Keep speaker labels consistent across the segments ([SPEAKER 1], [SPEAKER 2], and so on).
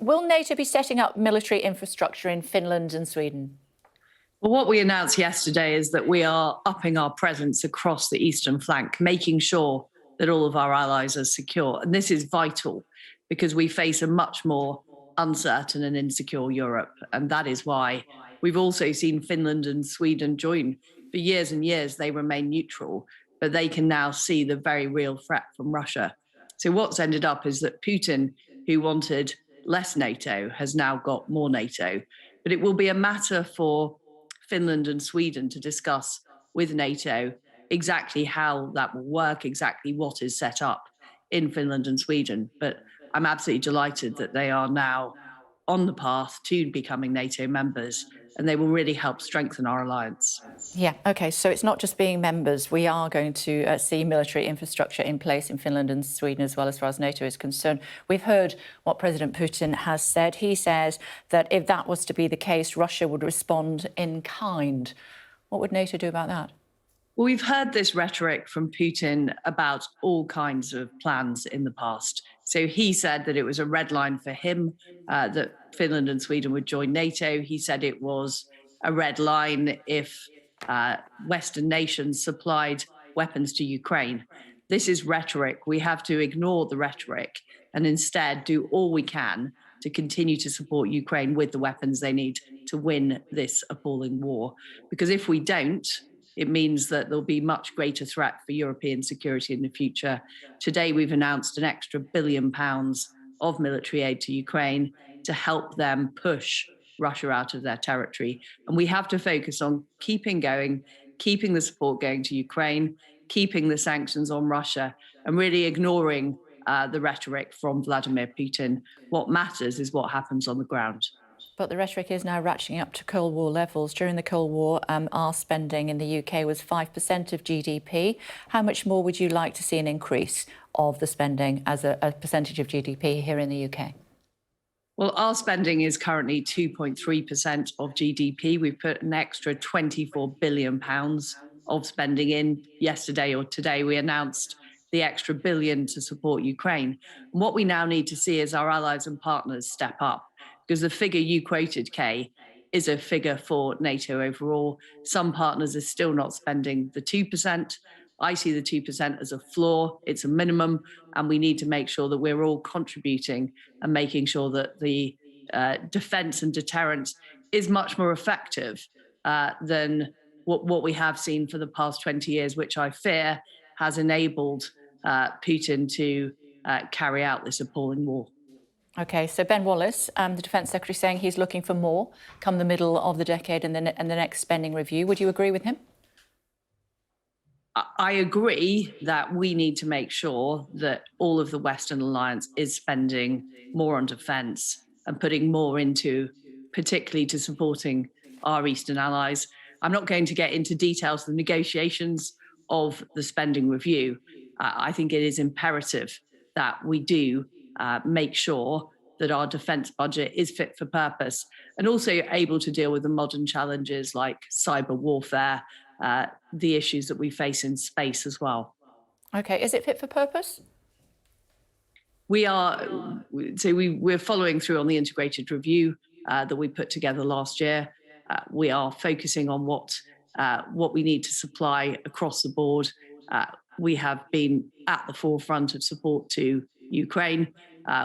[SPEAKER 1] Will NATO be setting up military infrastructure in Finland and Sweden?
[SPEAKER 2] Well, what we announced yesterday is that we are upping our presence across the eastern flank, making sure that all of our allies are secure. And this is vital because we face a much more uncertain and insecure Europe. And that is why we've also seen Finland and Sweden join. For years and years, they remain neutral, but they can now see the very real threat from Russia. So what's ended up is that Putin, who wanted less NATO, has now got more NATO. But it will be a matter for Finland and Sweden to discuss with NATO exactly how that will work, exactly what is set up in Finland and Sweden. But I'm absolutely delighted that they are now on the path to becoming NATO members, and they will really help strengthen our alliance.
[SPEAKER 1] Yeah, OK, so it's not just being members. We are going to see military infrastructure in place in Finland and Sweden as well, as far as NATO is concerned. We've heard what President Putin has said. He says that if that was to be the case, Russia would respond in kind. What would NATO do about that?
[SPEAKER 2] Well, we've heard this rhetoric from Putin about all kinds of plans in the past. So he said that it was a red line for him that Finland and Sweden would join NATO. He said it was a red line if Western nations supplied weapons to Ukraine. This is rhetoric. We have to ignore the rhetoric and instead do all we can to continue to support Ukraine with the weapons they need to win this appalling war. Because if we don't, it means that there'll be much greater threat for European security in the future. Today, we've announced an extra £1 billion of military aid to Ukraine to help them push Russia out of their territory. And we have to focus on keeping going, keeping the support going to Ukraine, keeping the sanctions on Russia, and really ignoring the rhetoric from Vladimir Putin. What matters is what happens on the ground.
[SPEAKER 1] But the rhetoric is now ratcheting up to Cold War levels. During the Cold War, our spending in the UK was 5% of GDP. How much more would you like to see an increase of the spending as a percentage of GDP here in the UK?
[SPEAKER 2] Well, our spending is currently 2.3% of GDP. We've put an extra £24 billion of spending in. Yesterday or today, we announced the extra billion to support Ukraine. And what we now need to see is our allies and partners step up. Because the figure you quoted, Kay, is a figure for NATO overall. Some partners are still not spending the 2%. I see the 2% as a floor. It's a minimum. And we need to make sure that we're all contributing and making sure that the defence and deterrence is much more effective than what we have seen for the past 20 years, which I fear has enabled Putin to carry out this appalling war.
[SPEAKER 1] OK, so Ben Wallace, the Defence Secretary, saying he's looking for more come the middle of the decade and the next spending review. Would you agree with him?
[SPEAKER 2] I agree that we need to make sure that all of the Western alliance is spending more on defence and putting more into, particularly to supporting our Eastern allies. I'm not going to get into details of the negotiations of the spending review. I think it is imperative that we do make sure that our defence budget is fit for purpose and also able to deal with the modern challenges like cyber warfare, the issues that we face in space as well.
[SPEAKER 1] OK, is it fit for purpose?
[SPEAKER 2] We're following through on the integrated review that we put together last year. We are focusing on what we need to supply across the board. We have been at the forefront of support to Ukraine.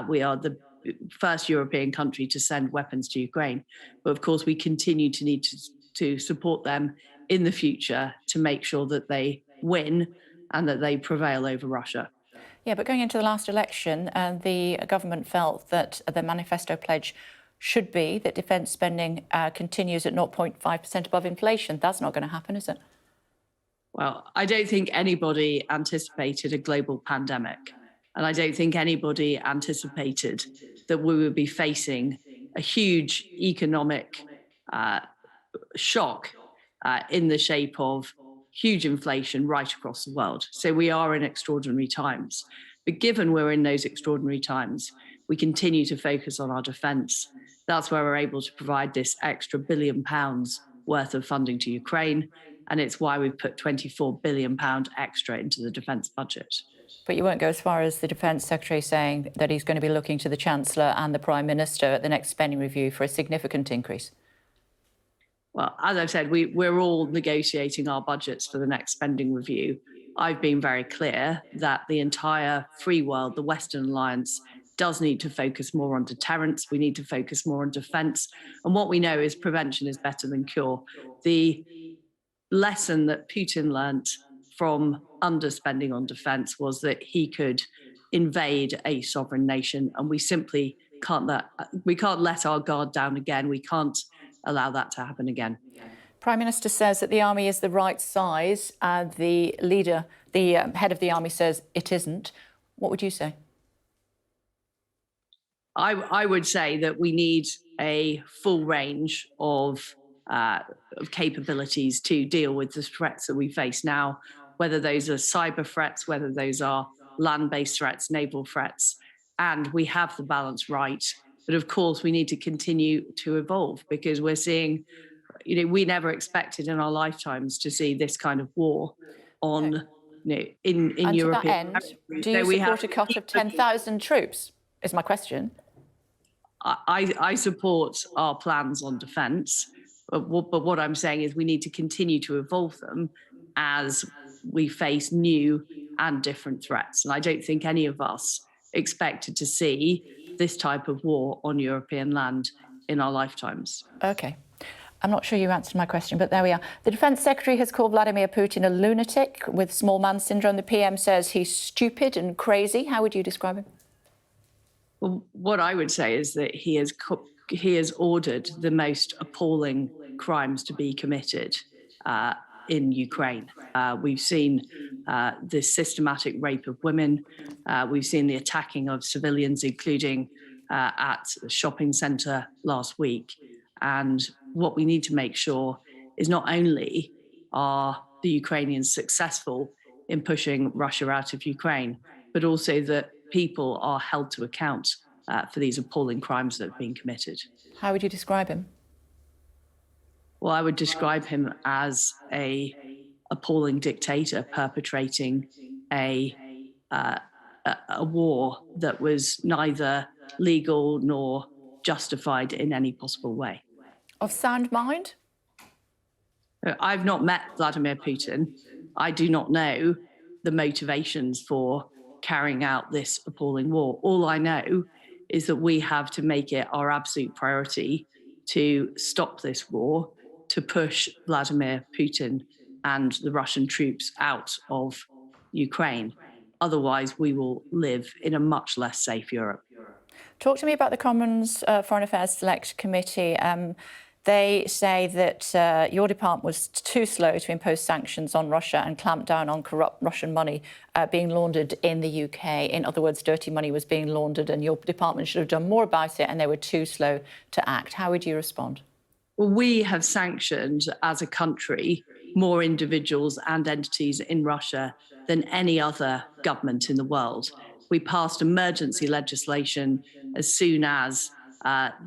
[SPEAKER 2] We are the first European country to send weapons to Ukraine. But of course, we continue to need to support them in the future to make sure that they win and that they prevail over Russia.
[SPEAKER 1] Yeah, but going into the last election, the government felt that the manifesto pledge should be that defence spending continues at 0.5% above inflation. That's not going to happen, is it?
[SPEAKER 2] Well, I don't think anybody anticipated a global pandemic. And I don't think anybody anticipated that we would be facing a huge economic shock in the shape of huge inflation right across the world. So we are in extraordinary times. But given we're in those extraordinary times, we continue to focus on our defence. That's where we're able to provide this extra £1 billion worth of funding to Ukraine. And it's why we've put £24 billion extra into the defence budget.
[SPEAKER 1] But you won't go as far as the Defence Secretary saying that he's going to be looking to the Chancellor and the Prime Minister at the next spending review for a significant increase.
[SPEAKER 2] Well, as I've said, we're all negotiating our budgets for the next spending review. I've been very clear that the entire free world, the Western Alliance, does need to focus more on deterrence. We need to focus more on defence. And what we know is prevention is better than cure. The lesson that Putin learnt from underspending on defence was that he could invade a sovereign nation, and we simply can't let our guard down again. We can't allow that to happen again.
[SPEAKER 1] Prime Minister says that the army is the right size. The head of the army says it isn't. What would you say?
[SPEAKER 2] I would say that we need a full range of capabilities to deal with the threats that we face now, whether those are cyber threats, whether those are land-based threats, naval threats, and we have the balance right. But of course, we need to continue to evolve, because we're seeing, we never expected in our lifetimes to see this kind of war on, in
[SPEAKER 1] and
[SPEAKER 2] Europe.
[SPEAKER 1] To that end, do you support a cut of 10,000 troops, is my question.
[SPEAKER 2] I support our plans on defence, but what I'm saying is we need to continue to evolve them as we face new and different threats. And I don't think any of us expected to see this type of war on European land in our lifetimes.
[SPEAKER 1] OK. I'm not sure you answered my question, but there we are. The Defence Secretary has called Vladimir Putin a lunatic with small man syndrome. The PM says he's stupid and crazy. How would you describe him?
[SPEAKER 2] Well, what I would say is that he has ordered the most appalling crimes to be committed in Ukraine. We've seen the systematic rape of women. We've seen the attacking of civilians, including at a shopping centre last week. And what we need to make sure is not only are the Ukrainians successful in pushing Russia out of Ukraine, but also that people are held to account for these appalling crimes that have been committed.
[SPEAKER 1] How would you describe him?
[SPEAKER 2] Well, I would describe him as an appalling dictator perpetrating a war that was neither legal nor justified in any possible way.
[SPEAKER 1] Of sound mind?
[SPEAKER 2] I've not met Vladimir Putin. I do not know the motivations for carrying out this appalling war. All I know is that we have to make it our absolute priority to stop this war, to push Vladimir Putin and the Russian troops out of Ukraine. Otherwise, we will live in a much less safe Europe.
[SPEAKER 1] Talk to me about the Commons Foreign Affairs Select Committee. They say that your department was too slow to impose sanctions on Russia and clamp down on corrupt Russian money being laundered in the UK. In other words, dirty money was being laundered and your department should have done more about it and they were too slow to act. How would you respond?
[SPEAKER 2] Well, we have sanctioned as a country more individuals and entities in Russia than any other government in the world. We passed emergency legislation as soon as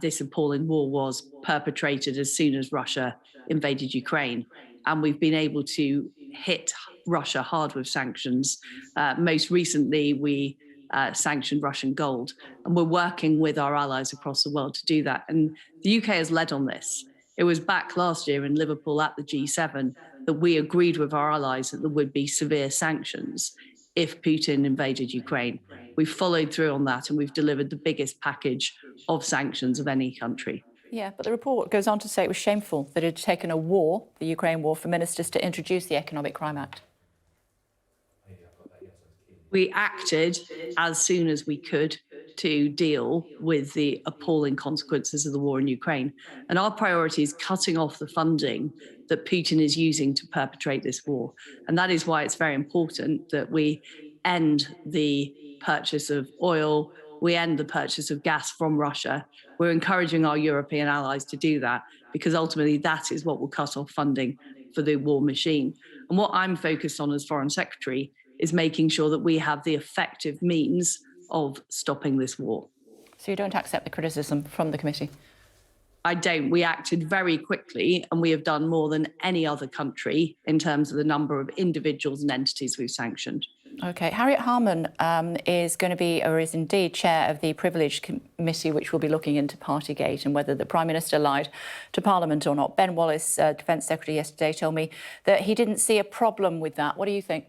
[SPEAKER 2] this appalling war was perpetrated, as soon as Russia invaded Ukraine. And we've been able to hit Russia hard with sanctions. Most recently, we sanctioned Russian gold. And we're working with our allies across the world to do that. And the UK has led on this. It was back last year in Liverpool at the G7 that we agreed with our allies that there would be severe sanctions if Putin invaded Ukraine. We've followed through on that and we've delivered the biggest package of sanctions of any country.
[SPEAKER 1] Yeah, but the report goes on to say it was shameful that it had taken a war, the Ukraine war, for ministers to introduce the Economic Crime Act.
[SPEAKER 2] We acted as soon as we could to deal with the appalling consequences of the war in Ukraine. And our priority is cutting off the funding that Putin is using to perpetrate this war. And that is why it's very important that we end the purchase of oil, we end the purchase of gas from Russia. We're encouraging our European allies to do that because ultimately that is what will cut off funding for the war machine. And what I'm focused on as Foreign Secretary is making sure that we have the effective means of stopping this war.
[SPEAKER 1] So you don't accept the criticism from the committee?
[SPEAKER 2] I don't. We acted very quickly and we have done more than any other country in terms of the number of individuals and entities we've sanctioned.
[SPEAKER 1] OK. Harriet Harman is going to be, or is indeed, chair of the Privileged Committee, which will be looking into Partygate and whether the Prime Minister lied to Parliament or not. Ben Wallace, Defence Secretary, yesterday told me that he didn't see a problem with that. What do you think?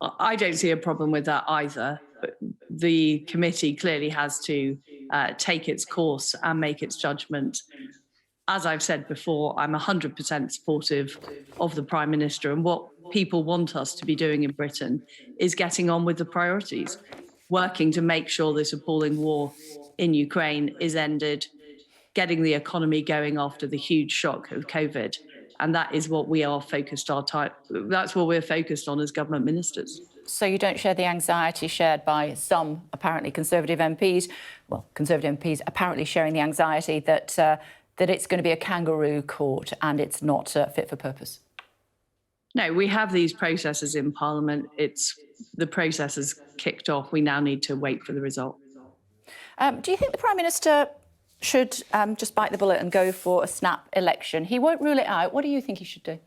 [SPEAKER 2] I don't see a problem with that either. But the committee clearly has to take its course and make its judgment. As I've said before, I'm 100% supportive of the Prime Minister, and what people want us to be doing in Britain is getting on with the priorities, working to make sure this appalling war in Ukraine is ended, getting the economy going after the huge shock of COVID. And that is what we are focused that's what we're focused on as government ministers.
[SPEAKER 1] So you don't share the anxiety shared by some apparently Conservative MPs, well, Conservative MPs apparently sharing the anxiety that that it's going to be a kangaroo court and it's not fit for purpose?
[SPEAKER 2] No, we have these processes in Parliament. The process has kicked off. We now need to wait for the result.
[SPEAKER 1] Do you think the Prime Minister should just bite the bullet and go for a snap election? He won't rule it out. What do you think he should do?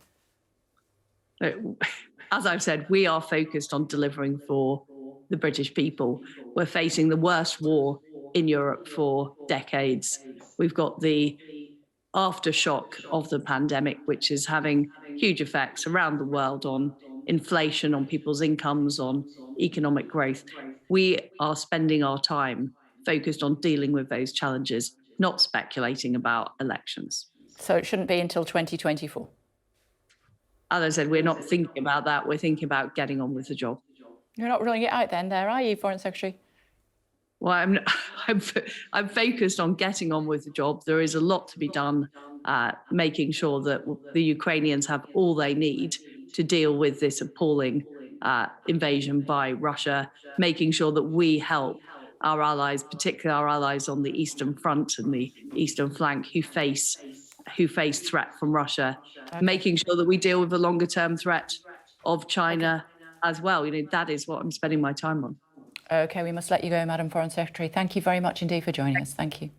[SPEAKER 2] As I've said, we are focused on delivering for the British people. We're facing the worst war in Europe for decades. We've got the aftershock of the pandemic, which is having huge effects around the world on inflation, on people's incomes, on economic growth. We are spending our time focused on dealing with those challenges, not speculating about elections.
[SPEAKER 1] So it shouldn't be until 2024?
[SPEAKER 2] As I said, we're not thinking about that. We're thinking about getting on with the job.
[SPEAKER 1] You're not ruling it out then, are you, Foreign Secretary?
[SPEAKER 2] Well, I'm focused on getting on with the job. There is a lot to be done, making sure that the Ukrainians have all they need to deal with this appalling invasion by Russia, making sure that we help our allies, particularly our allies on the Eastern Front and the Eastern flank who face threat from Russia, making sure that we deal with the longer term threat of China as well. That is what I'm spending my time on.
[SPEAKER 1] OK, we must let you go, Madam Foreign Secretary. Thank you very much indeed for joining us. Thank you.